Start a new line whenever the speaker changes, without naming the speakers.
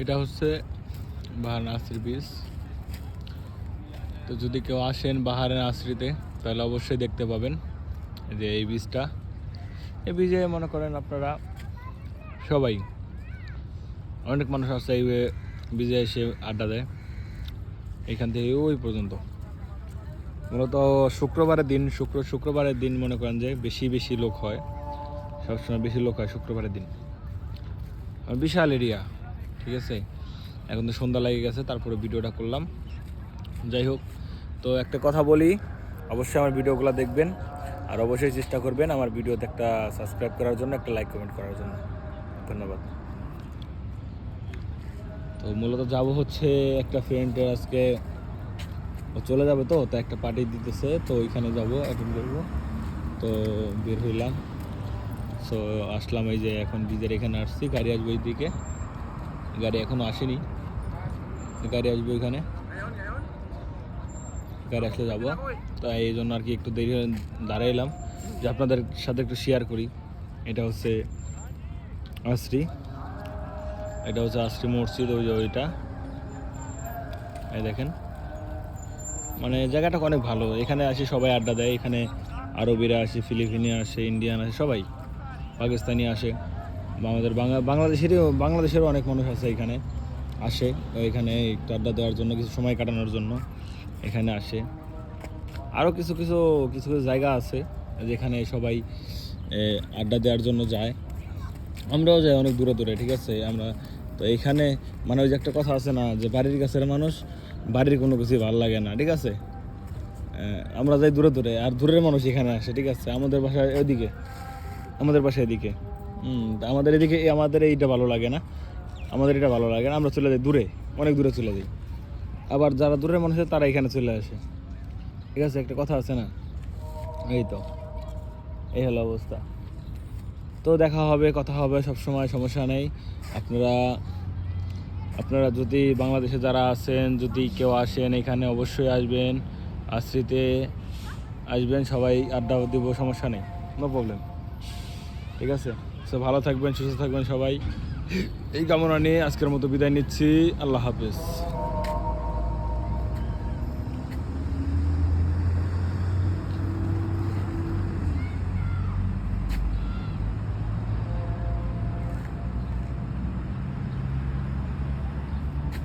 এটা হচ্ছে বাহারান আসরি বীজ। তো যদি কেউ আসেন বাহারান আসরিতে তাহলে অবশ্যই দেখতে পাবেন যে এই বীজটা। এই বীজে মনে করেন আপনারা সবাই, অনেক মানুষ আছে এই বীজে এসে আড্ডা দেয় এখান থেকে ওই পর্যন্ত। মূলত শুক্রবারের দিন মনে করেন যে বেশি লোক হয়, সবসময় বেশি লোক হয় শুক্রবারের দিন। বিশাল এরিয়া, ঠিক আছে। এখন তো সন্ধ্যা লেগে গেছে, তারপরে ভিডিওটা করলাম। যাই হোক, তো একটা কথা বলি, অবশ্যই আমার ভিডিওগুলো দেখবেন আর অবশ্যই চেষ্টা করবেন আমার ভিডিওতে একটা সাবস্ক্রাইব করার জন্য, একটা লাইক কমেন্ট করার জন্য। ধন্যবাদ। তো মূলত যাব হচ্ছে একটা ফ্রেন্ডের, আজকে ও চলে যাবে, তো একটা পার্টি দিতেছে, তো ওইখানে যাব, অ্যাটেন্ড করবো। তো বের হইলাম, সো আসলাম। এই যে এখন বীজের এখানে আসছি, গাড়ি আসবে ওই দিকে, গাড়ি এখনও আসেনি, গাড়ি আসবে ওইখানে, গাড়ি আসলে যাবো। তো এই জন্য আর কি একটু দেরি দাঁড়াইলাম যে আপনাদের সাথে একটু শেয়ার করি। এটা হচ্ছে আশ্রী, এটা হচ্ছে আশ্রী মসজিদ, ওই যে ওইটা, এই দেখেন। মানে জায়গাটা অনেক ভালো, এখানে আসি সবাই আড্ডা দেয়। এখানে আরবিরা আসে, ফিলিপিনি আসে, ইন্ডিয়ান আসে, সবাই, পাকিস্তানি আসে, আমাদের বাংলাদেশেরও অনেক মানুষ আছে এখানে আসে। এখানে একটু আড্ডা দেওয়ার জন্য, কিছু সময় কাটানোর জন্য এখানে আসে। আরও কিছু কিছু কিছু কিছু জায়গা আছে যেখানে সবাই আড্ডা দেওয়ার জন্য যায়, আমরাও যাই অনেক দূরে দূরে, ঠিক আছে। আমরা তো এইখানে মানে ওই যে একটা কথা আছে না, যে বাড়ির কাছের মানুষ বাড়ির কোনো কিছুই ভালো লাগে না, ঠিক আছে। আমরা যাই দূরে দূরে, আর দূরের মানুষ এখানে আসে, ঠিক আছে। আমাদের বাসা এদিকে, আমাদের বাসা এদিকে, আমাদের এদিকে আমাদের এইটা ভালো লাগে না, আমাদের এটা ভালো লাগে না, আমরা চলে যাই দূরে, অনেক দূরে চলে যাই। আবার যারা দূরের মানুষ আছে তারা এখানে চলে আসে, ঠিক আছে। একটা কথা আছে না, এই তো, এই হলো অবস্থা। তো দেখা হবে, কথা হবে সবসময়, সমস্যা নেই। আপনারা যদি বাংলাদেশে যারা আছেন, যদি কেউ আসেন এখানে অবশ্যই আসবেন, আশ্রিতে আসবেন, সবাই আড্ডা দিব, সমস্যা নেই, নো প্রবলেম, ঠিক আছে। সো ভালো থাকবেন, সুস্থ থাকবেন সবাই, এই কামনা নিয়ে আজকের মতো বিদায় নিচ্ছি। আল্লাহ হাফেজ।